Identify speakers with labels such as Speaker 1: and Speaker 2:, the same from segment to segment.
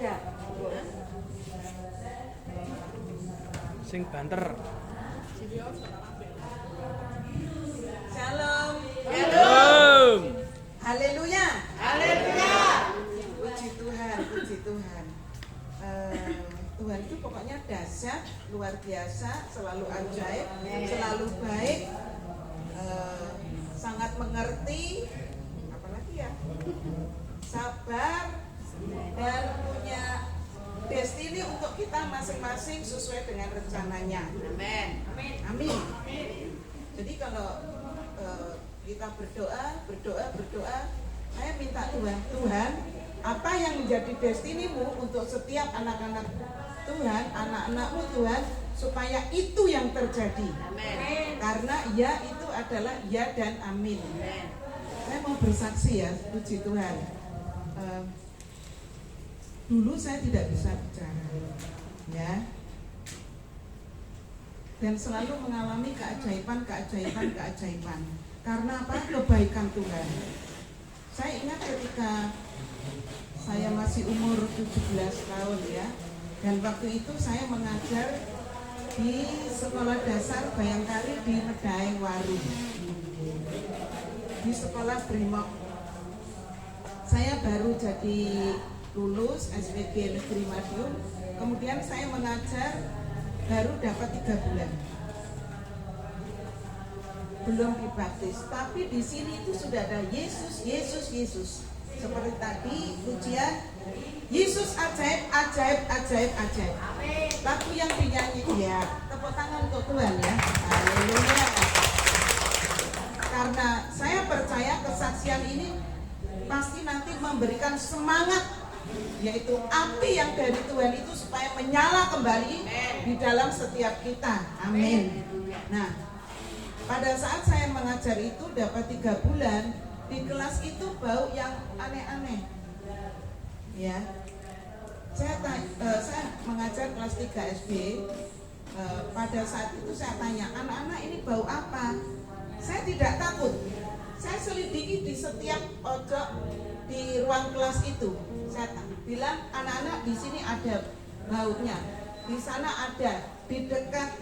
Speaker 1: ada.
Speaker 2: Sing banter.
Speaker 3: Shalom.
Speaker 2: Shalom.
Speaker 3: Haleluya.
Speaker 1: Haleluya.
Speaker 3: Puji Tuhan, puji Tuhan. Tuhan itu pokoknya dahsyat, luar biasa, selalu ajaib, selalu baik, sangat mengerti, apalagi ya, sabar, dan punya destiny untuk kita masing-masing sesuai dengan rencananya.
Speaker 1: Amin.
Speaker 3: Amin. Jadi kalau kita berdoa, saya minta Tuhan, apa yang menjadi destinimu untuk setiap anak-anak Tuhan, anak-anakmu Tuhan, supaya itu yang terjadi.
Speaker 1: Amin.
Speaker 3: Karena ya itu adalah ya dan amin.
Speaker 1: Amin.
Speaker 3: Saya mau bersaksi ya, puji Tuhan. Dulu saya tidak bisa bicara, ya, dan selalu mengalami keajaiban. Karena apa? Kebaikan Tuhan. Saya ingat ketika saya masih umur 17 tahun ya, dan waktu itu saya mengajar di sekolah dasar Bayangkari di Medaeng Waru, di sekolah Brimob. Saya baru jadi lulus SPG Negeri Madiun, kemudian saya mengajar baru dapat 3 bulan. Belum dibaptis, tapi di sini itu sudah ada Yesus. Seperti tadi ujian, Yesus ajaib. Lagu yang dinyanyi, ya, tepuk tangan untuk Tuhan ya. Haleluya. Karena saya percaya kesaksian ini pasti nanti memberikan semangat, yaitu api yang dari Tuhan itu supaya menyala kembali di dalam setiap kita. Amin. Nah, pada saat saya mengajar itu dapat 3 bulan, di kelas itu bau yang aneh-aneh. Ya, saya mengajar kelas 3 SD. Pada saat itu saya tanya, anak-anak ini bau apa? Saya tidak takut. Saya selidiki di setiap pojok di ruang kelas itu. Saya bilang, anak-anak di sini ada baunya, di sana ada, di dekat.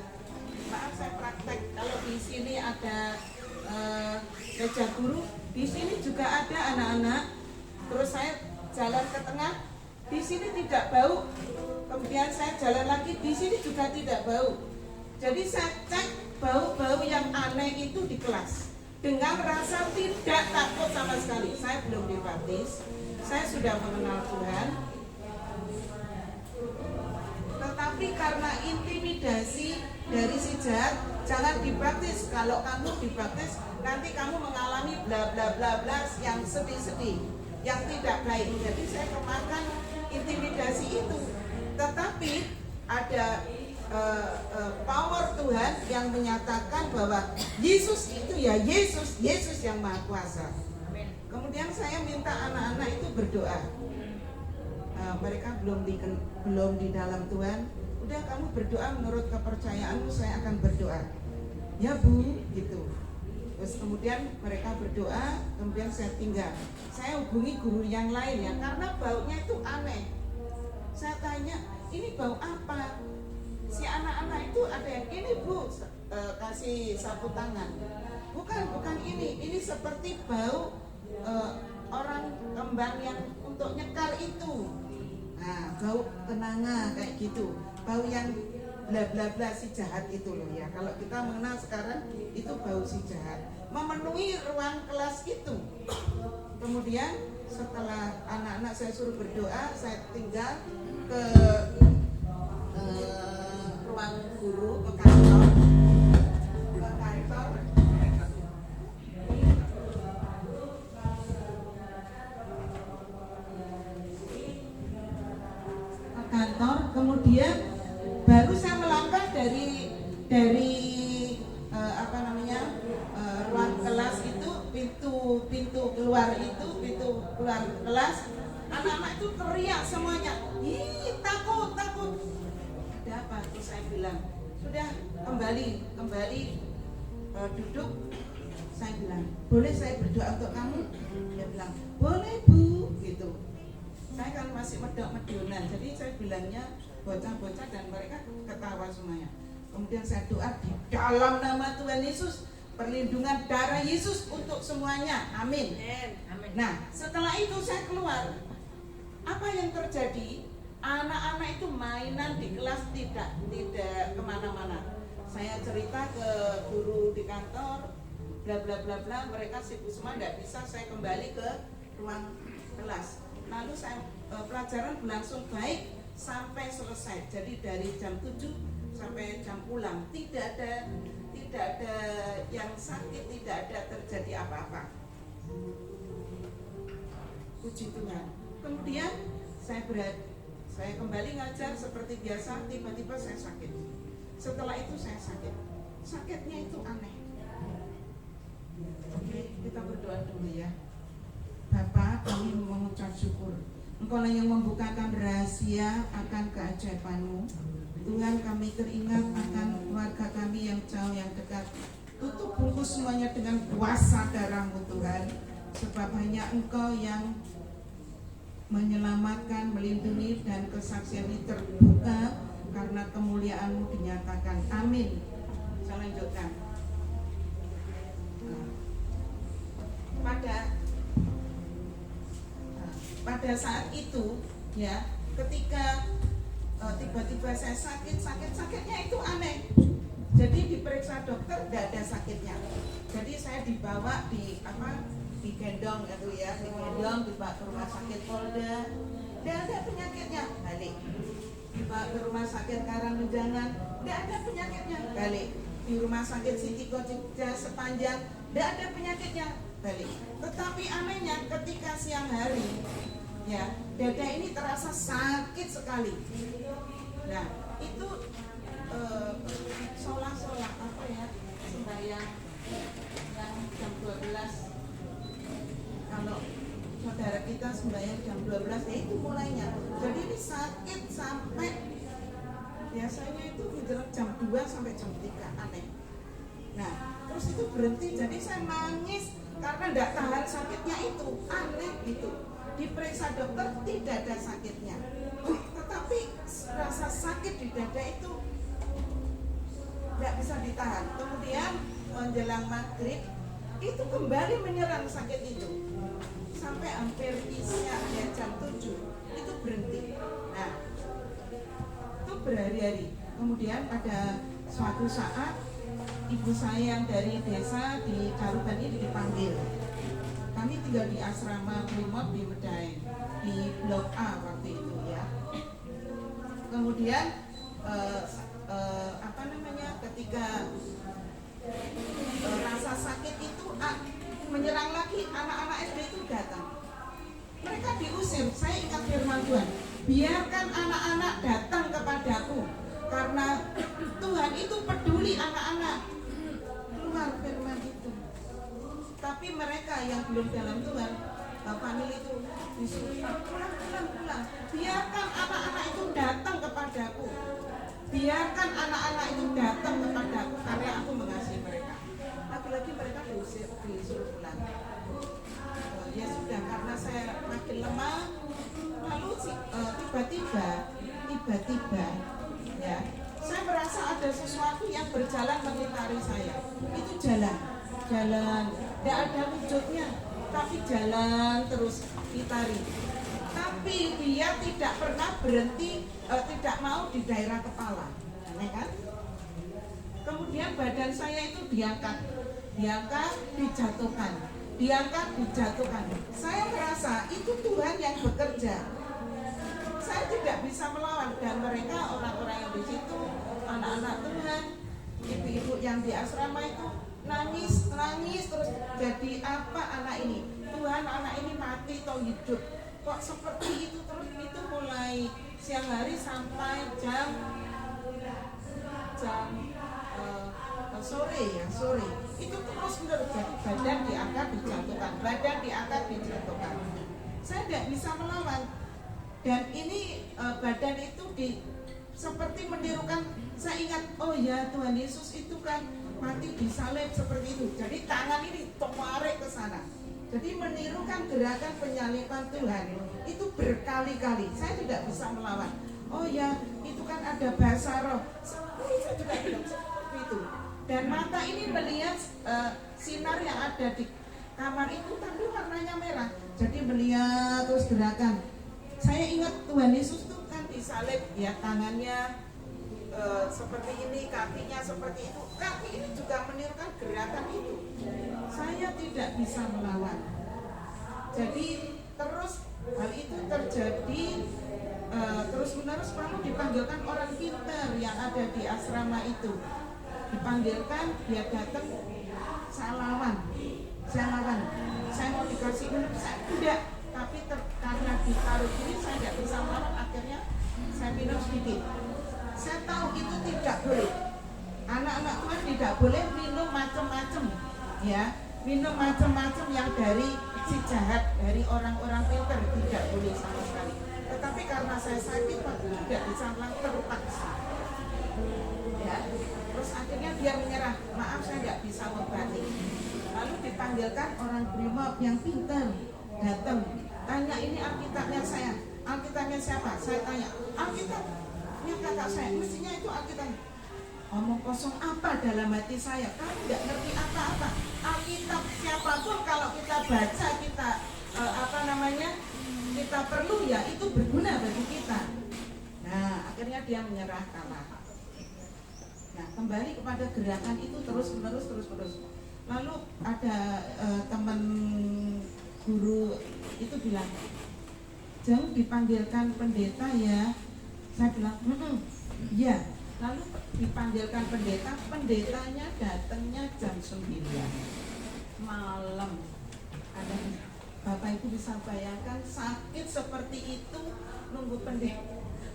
Speaker 3: Maaf saya praktek, kalau di sini ada meja guru, di sini juga ada anak-anak. Terus saya jalan ke tengah, di sini tidak bau. Kemudian saya jalan lagi, di sini juga tidak bau. Jadi saya cek bau-bau yang aneh itu di kelas dengan rasa tidak takut sama sekali. Saya belum dibaptis, saya sudah mengenal Tuhan, tetapi karena intimidasi dari si jahat, jangan dibaptis. Kalau kamu dibaptis, nanti kamu mengalami bla bla bla bla yang sedih-sedih, yang tidak baik. Jadi saya kemakan intimidasi itu. Tetapi ada power Tuhan yang menyatakan bahwa Yesus itu ya Yesus yang Maha Kuasa. Kemudian saya minta anak-anak itu berdoa. Mereka belum di dalam Tuhan. Udah, kamu berdoa menurut kepercayaanmu, saya akan berdoa. Ya Bu, gitu. Terus kemudian mereka berdoa, kemudian saya tinggal. Saya hubungi guru yang lain ya, karena baunya itu aneh. Saya tanya, ini bau apa? Si anak-anak itu ada yang ini Bu, kasih sapu tangan. Bukan ini seperti bau orang kembang yang untuk nyekar itu. Nah, bau kenanga kayak gitu. Bau yang bla bla bla si jahat itu loh ya. Kalau kita mengenal sekarang itu bau si jahat. Memenuhi ruang kelas itu. Kemudian setelah anak-anak saya suruh berdoa, saya tinggal ke ruang guru, ke kantor. Kemudian baru saya melangkah dari ruang kelas itu, pintu keluar kelas. Anak-anak itu teriak semuanya, ih takut. Ada apa? Terus saya bilang, sudah kembali duduk. Saya bilang, boleh saya berdoa untuk kamu? Dia bilang, boleh Bu, gitu. Saya kan masih medok-medonan. Jadi saya bilangnya bocah-bocah dan mereka ketawa semuanya. Kemudian saya doa di dalam nama Tuhan Yesus, perlindungan darah Yesus untuk semuanya. Amin. Nah, setelah itu saya keluar. Apa yang terjadi? Anak-anak itu mainan di kelas tidak kemana-mana. Saya cerita ke guru di kantor, bla bla bla bla, mereka sibuk semua, tidak bisa. Saya kembali ke ruang kelas. Lalu saya pelajaran berlangsung baik sampai selesai. Jadi dari jam 7 sampai jam pulang tidak ada yang sakit, tidak ada terjadi apa-apa. Puji Tuhan. Kemudian saya kembali ngajar seperti biasa, tiba-tiba saya sakit. Setelah itu saya sakit. Sakitnya itu aneh. Oke, kita berdoa dulu ya. Bapa, kami mengucap syukur. Engkau yang membukakan rahasia akan keajaiban-Mu. Tuhan, kami teringat akan keluarga kami yang jauh, yang dekat. Tutup bungkus semuanya dengan kuasa darah-Mu Tuhan. Sebab hanya Engkau yang menyelamatkan, melindungi, dan kesaksian ini terbuka karena kemuliaan-Mu dinyatakan. Amin. Saya lanjutkan. Pada saat itu ya, ketika tiba-tiba saya sakitnya itu aneh. Jadi diperiksa dokter tidak ada sakitnya. Jadi saya dibawa digendong gitu ya, dibawa ke rumah sakit Polda. Tidak ada penyakitnya, balik. Dibawa ke rumah sakit Karangmenjangan, tidak ada penyakitnya, balik. Di rumah sakit Siti Koja Sepanjang, tidak ada penyakitnya, balik. Tetapi anehnya ketika siang hari, ya, dada ini terasa sakit sekali. Nah, itu sholat apa ya, sembahyang yang jam 12. Kalau saudara kita sembahyang jam 12, ya itu mulainya. Jadi ini sakit sampai biasanya itu menjelang jam 2 sampai jam 3, aneh. Nah, terus itu berhenti, jadi saya nangis karena tidak tahan sakitnya itu, aneh gitu. Diperiksa dokter tidak ada sakitnya, tetapi rasa sakit di dada itu tidak bisa ditahan. Kemudian menjelang maghrib itu kembali menyerang sakit itu sampai hampir isya ya jam 7 itu berhenti. Nah, itu berhari-hari. Kemudian pada suatu saat ibu saya yang dari desa di Caruban ini dipanggil. Kami tinggal di asrama Primot di Medaeng, di Blok A waktu itu ya. Kemudian ketika rasa sakit itu menyerang lagi, anak-anak SD itu datang. Mereka diusir. Saya ingat firman Tuhan, biarkan anak-anak datang kepadaku, karena Tuhan itu peduli anak-anak. Keluar firman itu. Tapi mereka yang belum dalam Tuhan, famili itu disuruh pulang. Biarkan anak-anak itu datang kepadaku. Biarkan anak-anak itu datang kepadaku, karena aku mengasihi mereka. Lagi-lagi mereka disuruh pulang. Ya sudah, karena saya makin lemah. Lalu tiba-tiba ya, saya merasa ada sesuatu yang berjalan mengitari saya. Itu jalan, tidak ada wujudnya, tapi jalan terus itari. Tapi dia tidak pernah berhenti, tidak mau di daerah kepala, aneh kan? Kemudian badan saya itu diangkat, dijatuhkan. Saya merasa itu Tuhan yang bekerja. Saya tidak bisa melawan, dan mereka orang-orang yang di situ, anak-anak Tuhan, ibu-ibu yang di asrama itu nangis terus. Jadi apa anak ini? Tuhan, anak ini mati atau hidup? Kok seperti itu terus? Itu mulai siang hari sampai jam sore. Itu terus menerus, jadi badan diangkat dijatuhkan. Saya tidak bisa melawan. Dan ini badan itu seperti menirukan. Saya ingat, oh ya, Tuhan Yesus itu kan mati disalib seperti itu. Jadi tangan ini tarik ke sana. Jadi menirukan gerakan penyalipan Tuhan itu berkali-kali. Saya tidak bisa melawan. Oh ya, itu kan ada bahasa roh. Saya juga bilang seperti itu. Dan mata ini melihat sinar yang ada di kamar itu, tapi warnanya merah. Jadi melihat terus gerakan. Saya ingat Tuhan Yesus itu kan disalib, ya tangannya seperti ini, kakinya seperti itu. Kaki ini juga menirukan gerakan itu. Saya tidak bisa melawan. Jadi terus hal itu terjadi terus menerus, lalu dipanggilkan orang pintar yang ada di asrama itu. Dipanggilkan, dia datang, saya lawan. Saya mau dikasih minum, saya tidak. Tapi karena ditaruh gini, saya tidak bisa melawan. Akhirnya saya minum sedikit. Saya tahu itu tidak boleh. Anak-anak Tuhan tidak boleh minum macam-macam, ya. Minum macam-macam yang dari si jahat, dari orang-orang pintar, tidak boleh sama sekali. Tetapi karena saya sakit, waktu itu tidak bisa melakukan, terpaksa. Ya. Terus akhirnya dia menyerah, maaf saya tidak bisa mengobati. Lalu dipanggilkan orang brimob yang pintar, datang, tanya ini Alkitabnya saya. Alkitabnya siapa? Saya tanya, Alkitabnya kakak saya, mestinya itu Alkitabnya. Omong kosong apa dalam hati saya? Kamu tidak ngerti apa-apa. Alkitab siapapun kalau kita baca, kita kita perlu, ya itu berguna bagi kita. Nah, akhirnya dia menyerah, kalah. Nah, kembali kepada gerakan itu terus menerus. Lalu ada teman guru itu bilang, jangan dipanggilkan pendeta ya. Saya bilang, iya. Lalu dipanggilkan pendetanya datangnya jam 9 malam. Ada Bapak Ibu bisa bayangkan sakit seperti itu, nunggu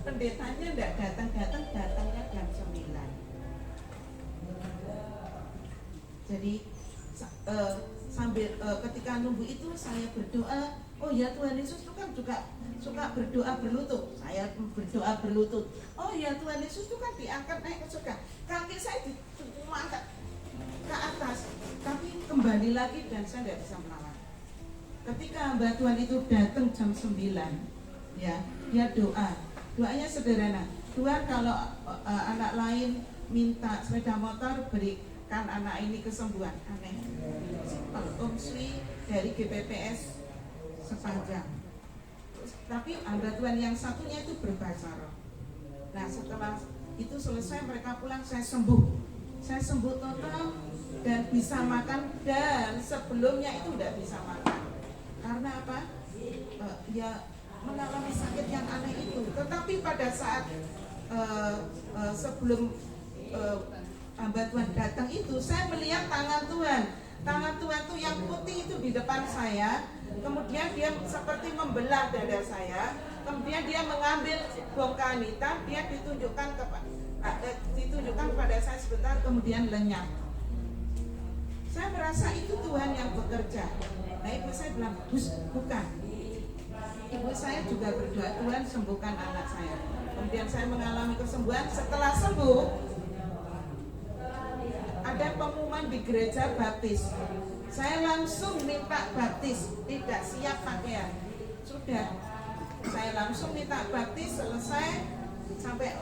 Speaker 3: pendetanya tidak datangnya jam 9. Jadi sambil ketika nunggu itu saya berdoa. Oh ya, Tuhan Yesus itu kan juga suka berdoa berlutut. Saya berdoa berlutut. Oh ya, Tuhan Yesus itu kan diangkat naik ke surga. Kaki saya diangkat ke atas, tapi kembali lagi dan saya tidak bisa melawan. Ketika hamba Tuhan itu datang jam 9, ya, dia doa. Doanya sederhana. Tuhan, kalau anak lain minta sepeda motor, berikan anak ini kesembuhan. Aneh. Simpel. Om Sri dari GPPS sepanjang. Tapi hamba Tuhan yang satunya itu berbahasa roh. Nah, setelah itu selesai mereka pulang, saya sembuh total dan bisa makan, dan sebelumnya itu tidak bisa makan. Karena apa? Ya mengalami sakit yang aneh itu. Tetapi pada saat sebelum hamba Tuhan datang itu, saya melihat tangan Tuhan itu yang putih itu di depan saya. Kemudian dia seperti membelah dada saya. Kemudian dia mengambil bongkahan hitam, dia ditunjukkan kepada saya sebentar, kemudian lenyap. Saya merasa itu Tuhan yang bekerja. Nah, ibu saya bilang, bukan. Ibu saya juga berdoa, Tuhan sembuhkan anak saya. Kemudian saya mengalami kesembuhan. Setelah sembuh, ada pengumuman di gereja baptis. Saya langsung minta baptis, tidak siap pakaian. Sudah, saya langsung minta baptis, selesai sampai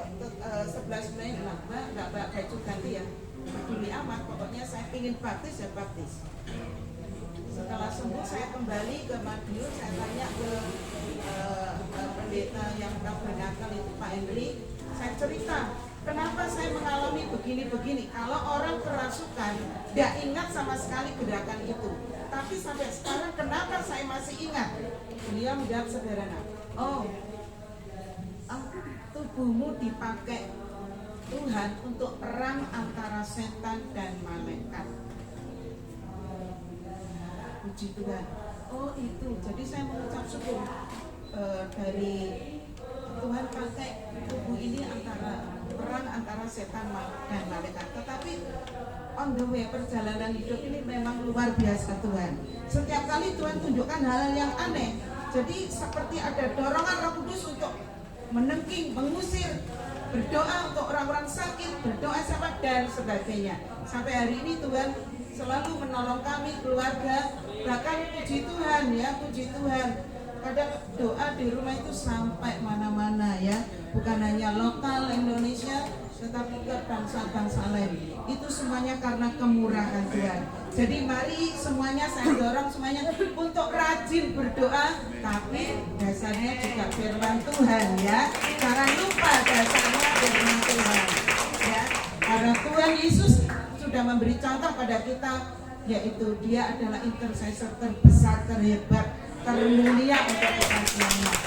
Speaker 3: 11 Mei, nggak baju ganti ya. Peduli amat, pokoknya saya ingin baptis ya baptis. Setelah sembuh saya kembali ke Madiun, saya tanya ke pendeta yang tabernakel itu, Pak Henry. Saya cerita, kenapa saya mengalami begini-begini. Kalau orang kerasukan, tidak ingat sama sekali gerakan itu. Tapi sampai sekarang kenapa saya masih ingat? Beliau menjawab sederhana, tubuhmu dipakai Tuhan untuk perang antara setan dan malaikat. Puji Tuhan. Oh itu, jadi saya mengucap syukur dari Tuhan pakai tubuh ini perang antara setan dan malaikat. Tetapi on the way perjalanan hidup ini memang luar biasa Tuhan. Setiap kali Tuhan tunjukkan hal yang aneh. Jadi seperti ada dorongan Roh Kudus untuk menengking, mengusir, berdoa untuk orang-orang sakit, berdoa sama dan sebagainya. Sampai hari ini Tuhan selalu menolong kami, keluarga, bahkan puji Tuhan ya, puji Tuhan. Kadang doa di rumah itu sampai mana-mana ya, bukan hanya lokal Indonesia, tetapi ke bangsa-bangsa lain. Itu semuanya karena kemurahan Tuhan. Jadi mari semuanya saya dorong semuanya untuk rajin berdoa, tapi dasarnya juga firman Tuhan ya. Jangan lupa dasarnya firman Tuhan ya. Karena Tuhan Yesus sudah memberi contoh pada kita, yaitu Dia adalah intercessor terbesar, terhebat, termulia untuk kita semua.